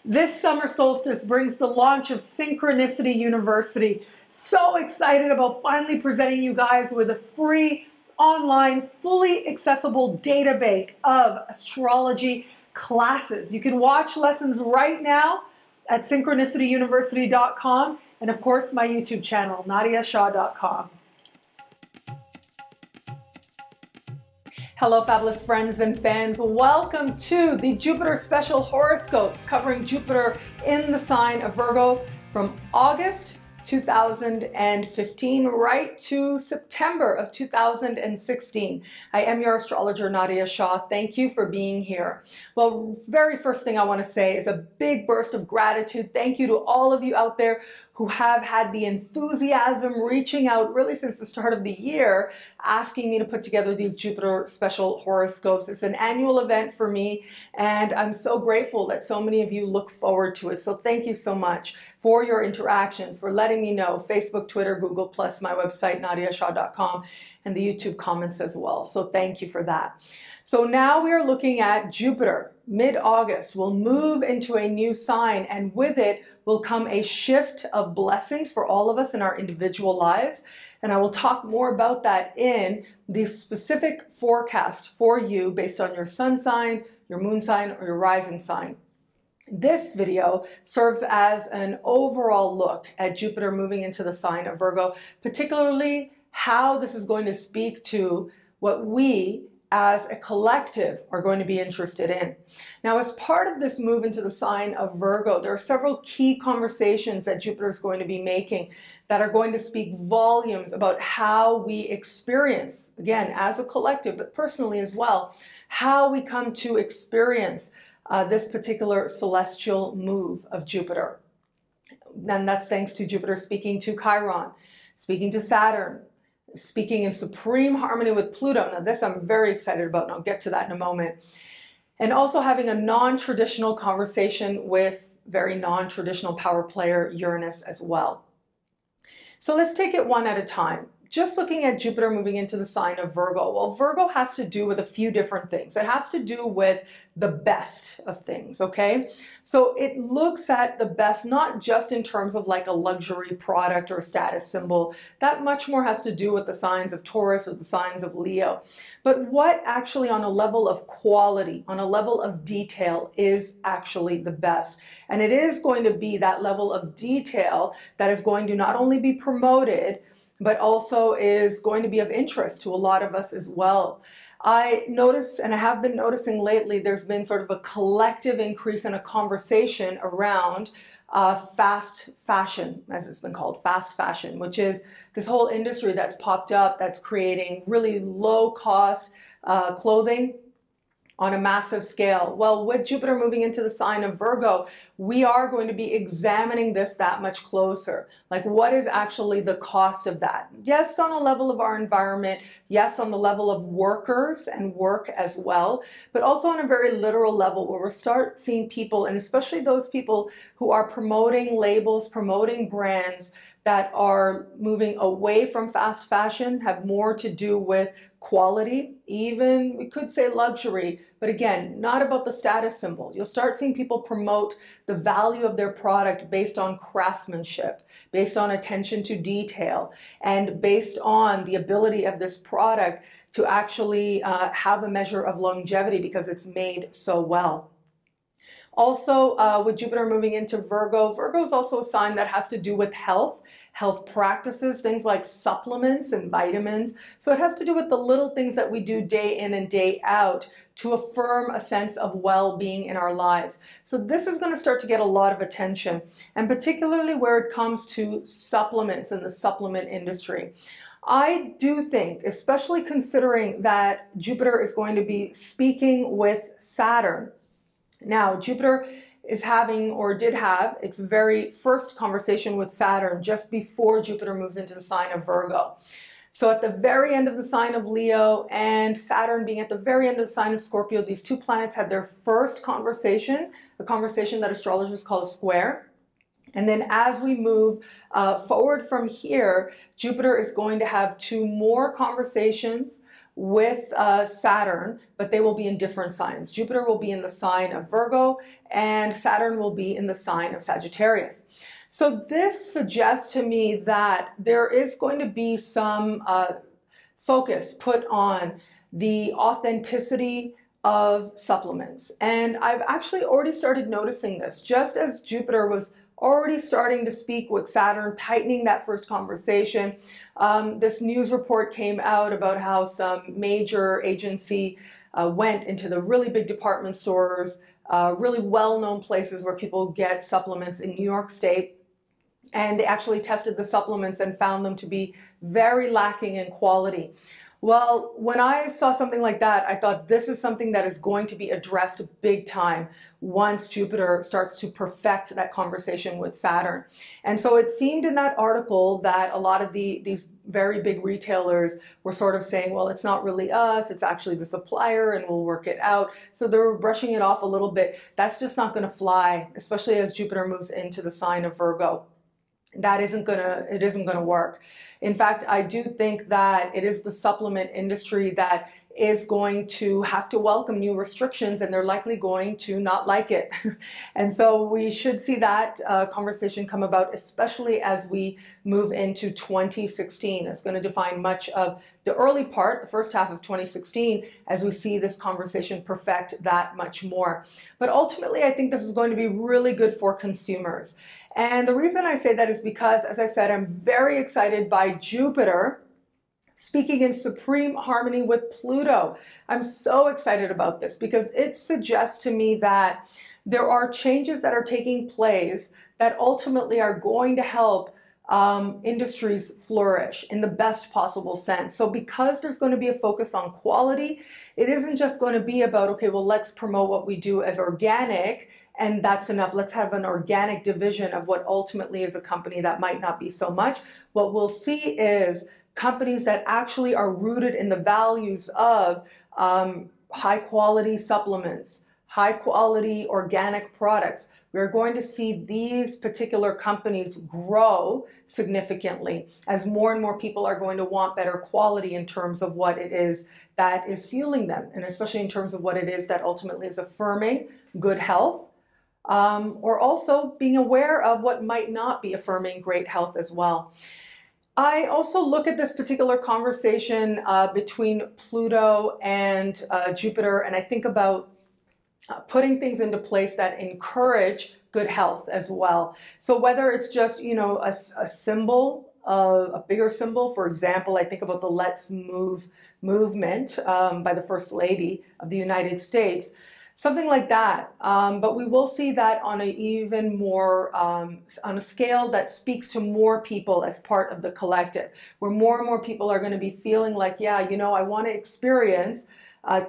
This summer solstice brings the launch of Synchronicity University. So excited about finally presenting you guys with a free, online, fully accessible data bank of astrology classes. You can watch lessons right now at synchronicityuniversity.com and of course my YouTube channel, nadiyashah.com. Hello, fabulous friends and fans. Welcome to the Jupiter Special Horoscopes covering Jupiter in the sign of Virgo from August 2015 right to September of 2016. I am your astrologer, Nadiya Shah. Thank you for being here. Well, very first thing I want to say is a big burst of gratitude. Thank you to all of you out there who have had the enthusiasm reaching out really since the start of the year, asking me to put together these Jupiter special horoscopes. It's an annual event for me, and I'm so grateful that so many of you look forward to it. So thank you so much for your interactions, for letting me know. Facebook, Twitter, Google+, my website, nadiyashah.com, and the YouTube comments as well. So thank you for that. So now we are looking at Jupiter. Mid-August will move into a new sign, and with it will come a shift of blessings for all of us in our individual lives. And I will talk more about that in the specific forecast for you based on your sun sign, your moon sign, or your rising sign. This video serves as an overall look at Jupiter moving into the sign of Virgo, particularly how this is going to speak to what we as a collective are going to be interested in. Now, as part of this move into the sign of Virgo, there are several key conversations that Jupiter is going to be making that are going to speak volumes about how we experience, again, as a collective, but personally as well, how we come to experience this particular celestial move of Jupiter. And that's thanks to Jupiter speaking to Chiron, speaking to Saturn, speaking in supreme harmony with Pluto. Now this I'm very excited about, and I'll get to that in a moment. And also having a non-traditional conversation with very non-traditional power player Uranus as well. So let's take it one at a time. Just looking at Jupiter moving into the sign of Virgo. Well, Virgo has to do with a few different things. It has to do with the best of things, okay? So it looks at the best, not just in terms of like a luxury product or a status symbol. That much more has to do with the signs of Taurus or the signs of Leo. But what actually on a level of quality, on a level of detail is actually the best. And it is going to be that level of detail that is going to not only be promoted, but also is going to be of interest to a lot of us as well. I notice, and I have been noticing lately, there's been sort of a collective increase in a conversation around fast fashion, as it's been called, fast fashion, which is this whole industry that's popped up that's creating really low cost clothing on a massive scale. Well, with Jupiter moving into the sign of Virgo, we are going to be examining this that much closer. Like, what is actually the cost of that? Yes, on a level of our environment, yes, on the level of workers and work as well, but also on a very literal level where we'll start seeing people, and especially those people who are promoting labels, promoting brands that are moving away from fast fashion, have more to do with quality, even we could say luxury, but again, not about the status symbol. You'll start seeing people promote the value of their product based on craftsmanship, based on attention to detail, and based on the ability of this product to actually have a measure of longevity because it's made so well. Also, with Jupiter moving into Virgo, Virgo is also a sign that has to do with health practices, things like supplements and vitamins. So it has to do with the little things that we do day in and day out to affirm a sense of well-being in our lives. So this is going to start to get a lot of attention, and particularly where it comes to supplements and the supplement industry. I do think, especially considering that Jupiter is going to be speaking with Saturn. Now, Jupiter is having, or did have, its very first conversation with Saturn just before Jupiter moves into the sign of Virgo. So at the very end of the sign of Leo and Saturn being at the very end of the sign of Scorpio, these two planets had their first conversation, a conversation that astrologers call a square. And then as we move forward from here, Jupiter is going to have two more conversations with Saturn, but they will be in different signs. Jupiter will be in the sign of Virgo, and Saturn will be in the sign of Sagittarius. So this suggests to me that there is going to be some focus put on the authenticity of supplements. And I've actually already started noticing this, just as Jupiter was already starting to speak with Saturn, tightening that first conversation. This news report came out about how some major agency went into the really big department stores, really well-known places where people get supplements in New York State, and they actually tested the supplements and found them to be very lacking in quality. Well, when I saw something like that, I thought this is something that is going to be addressed big time once Jupiter starts to perfect that conversation with Saturn. And so it seemed in that article that a lot of these very big retailers were sort of saying, well, it's not really us, it's actually the supplier and we'll work it out. So they were brushing it off a little bit. That's just not going to fly, especially as Jupiter moves into the sign of Virgo. It isn't gonna work. In fact, I do think that it is the supplement industry that is going to have to welcome new restrictions, and they're likely going to not like it. And so we should see that conversation come about, especially as we move into 2016. It's going to define much of the early part, the first half of 2016, as we see this conversation perfect that much more. But ultimately, I think this is going to be really good for consumers. And the reason I say that is because, as I said, I'm very excited by Jupiter speaking in supreme harmony with Pluto. I'm so excited about this because it suggests to me that there are changes that are taking place that ultimately are going to help industries flourish in the best possible sense. So because there's going to be a focus on quality, it isn't just going to be about, okay, well, let's promote what we do as organic and that's enough. Let's have an organic division of what ultimately is a company that might not be so much. What we'll see is companies that actually are rooted in the values of high quality supplements, high quality organic products. We're going to see these particular companies grow significantly as more and more people are going to want better quality in terms of what it is that is fueling them, and especially in terms of what it is that ultimately is affirming good health, or also being aware of what might not be affirming great health as well. I also look at this particular conversation between Pluto and Jupiter, and I think about putting things into place that encourage good health as well. So whether it's just, you know, a symbol, a bigger symbol, for example, I think about the Let's Move movement by the First Lady of the United States, something like that. But we will see that on an even more, on a scale that speaks to more people as part of the collective, where more and more people are going to be feeling like, yeah, you know, I want to experience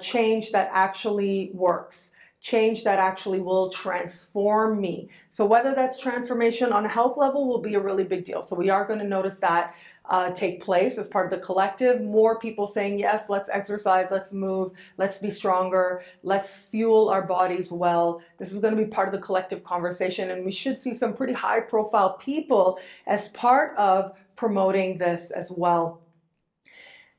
change that actually works, change that actually will transform me. So whether that's transformation on a health level will be a really big deal. So we are going to notice that take place as part of the collective. More people saying, yes, let's exercise, let's move, let's be stronger, let's fuel our bodies well. This is going to be part of the collective conversation, and we should see some pretty high profile people as part of promoting this as well.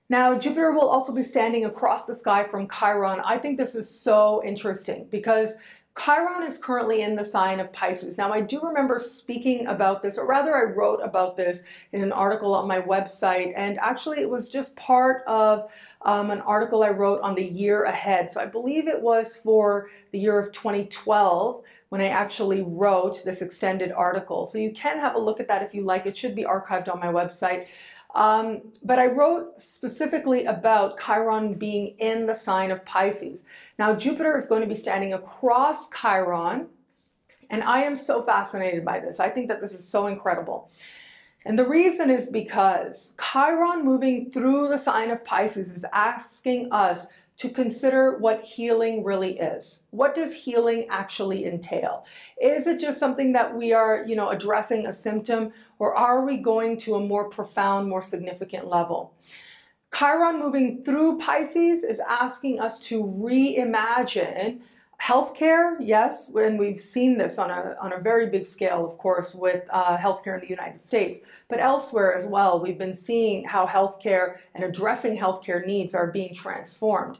Now, Jupiter will also be standing across the sky from Chiron. I think this is so interesting because Chiron is currently in the sign of Pisces. Now, I do remember speaking about this, or rather I wrote about this in an article on my website, and actually it was just part of an article I wrote on the year ahead. So I believe it was for the year of 2012 when I actually wrote this extended article. So you can have a look at that if you like. It should be archived on my website. But I wrote specifically about Chiron being in the sign of Pisces. Now, Jupiter is going to be standing across Chiron, and I am so fascinated by this. I think that this is so incredible. And the reason is because Chiron moving through the sign of Pisces is asking us to consider what healing really is. What does healing actually entail? Is it just something that we are, you know, addressing a symptom, or are we going to a more profound, more significant level? Chiron moving through Pisces is asking us to reimagine Healthcare, yes, and we've seen this on a very big scale, of course, with healthcare in the United States, but elsewhere as well. We've been seeing how healthcare and addressing healthcare needs are being transformed.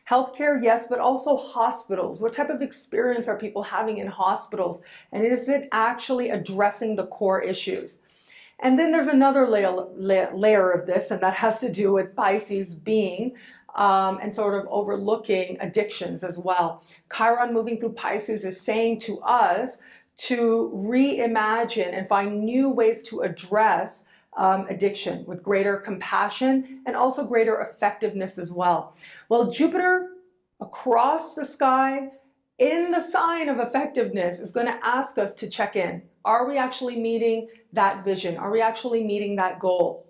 Healthcare, yes, but also hospitals. What type of experience are people having in hospitals? And is it actually addressing the core issues? And then there's another layer of this, and that has to do with Pisces being and sort of overlooking addictions as well. Chiron moving through Pisces is saying to us to reimagine and find new ways to address addiction with greater compassion and also greater effectiveness as well. Well, Jupiter across the sky in the sign of effectiveness is going to ask us to check in. Are we actually meeting that vision? Are we actually meeting that goal?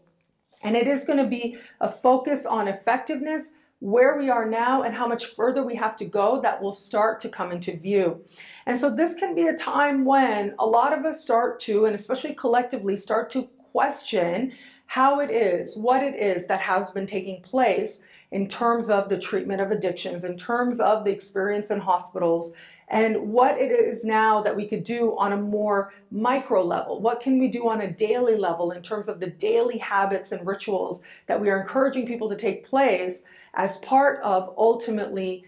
And it is going to be a focus on effectiveness, where we are now and how much further we have to go that will start to come into view. And so this can be a time when a lot of us start to, and especially collectively, start to question how it is, what it is that has been taking place in terms of the treatment of addictions, in terms of the experience in hospitals, and what it is now that we could do on a more micro level. What can we do on a daily level in terms of the daily habits and rituals that we are encouraging people to take place as part of ultimately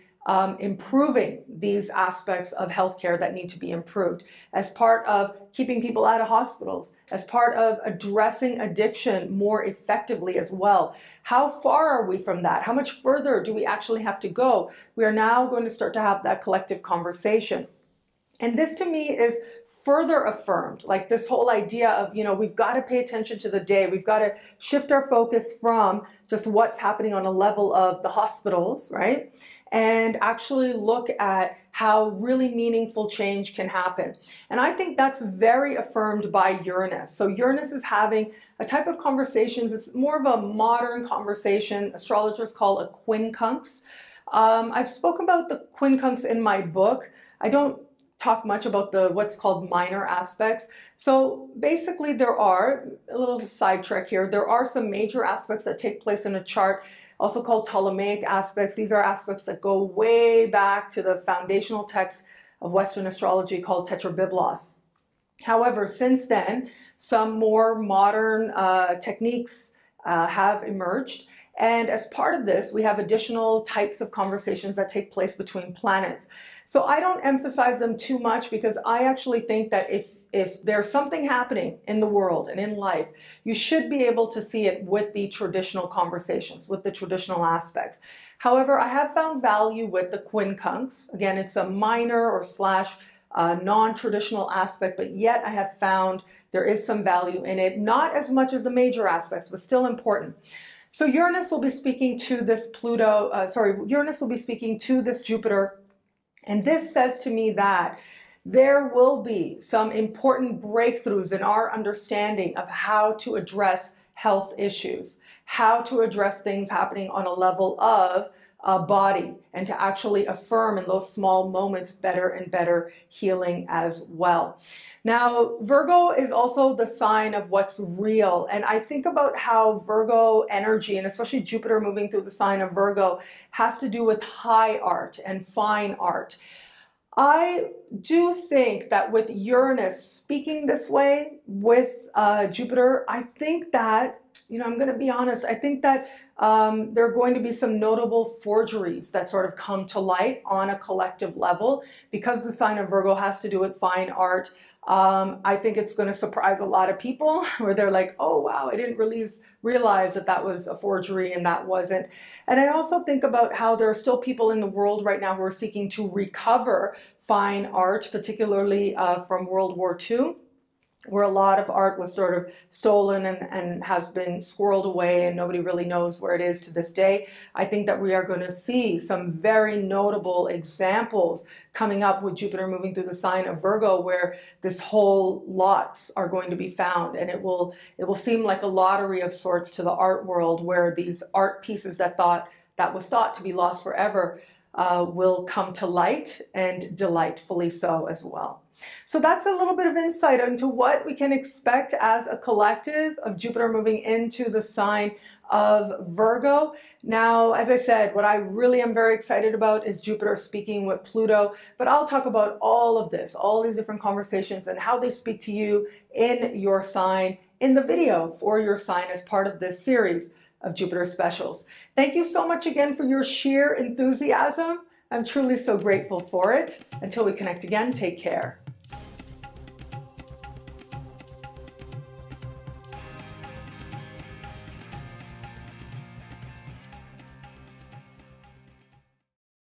improving these aspects of healthcare that need to be improved, as part of keeping people out of hospitals, as part of addressing addiction more effectively as well. How far are we from that? How much further do we actually have to go? We are now going to start to have that collective conversation. And this to me is further affirmed, like this whole idea of, we've got to pay attention to the day. We've got to shift our focus from just what's happening on a level of the hospitals, right? And actually look at how really meaningful change can happen. And I think that's very affirmed by Uranus. So Uranus is having a type of conversations. It's more of a modern conversation. Astrologers call a quincunx. I've spoken about the quincunx in my book. I don't talk much about what's called minor aspects. So basically there are, a little sidetrack here, there are some major aspects that take place in a chart, also called Ptolemaic aspects. These are aspects that go way back to the foundational text of Western astrology called Tetrabiblos. However, since then, some more modern techniques have emerged. And as part of this, we have additional types of conversations that take place between planets. So I don't emphasize them too much because I actually think that if there's something happening in the world and in life, you should be able to see it with the traditional conversations, with the traditional aspects. However, I have found value with the quincunx. Again, it's a minor or slash non-traditional aspect, but yet I have found there is some value in it, not as much as the major aspects, but still important. So Uranus will be speaking to this Uranus will be speaking to this Jupiter. And this says to me that there will be some important breakthroughs in our understanding of how to address health issues, how to address things happening on a level of body, and to actually affirm in those small moments better and better healing as well. Now, Virgo is also the sign of what's real. And I think about how Virgo energy, and especially Jupiter moving through the sign of Virgo, has to do with high art and fine art. I do think that with Uranus speaking this way with Jupiter, I think that, I'm going to be honest, I think that there are going to be some notable forgeries that sort of come to light on a collective level because the sign of Virgo has to do with fine art. I think it's going to surprise a lot of people where they're like, oh, wow, I didn't realize that that was a forgery and that wasn't. And I also think about how there are still people in the world right now who are seeking to recover fine art, particularly from World War II, where a lot of art was sort of stolen and has been squirreled away and nobody really knows where it is to this day. I think that we are going to see some very notable examples coming up with Jupiter moving through the sign of Virgo, where this whole lots are going to be found, and it will seem like a lottery of sorts to the art world, where these art pieces that was thought to be lost forever will come to light, and delightfully so as well. So that's a little bit of insight into what we can expect as a collective of Jupiter moving into the sign of Virgo. Now, as I said, what I really am very excited about is Jupiter speaking with Pluto, but I'll talk about all of this, all these different conversations and how they speak to you in your sign in the video for your sign as part of this series of Jupiter specials. Thank you so much again for your sheer enthusiasm. I'm truly so grateful for it. Until we connect again, take care.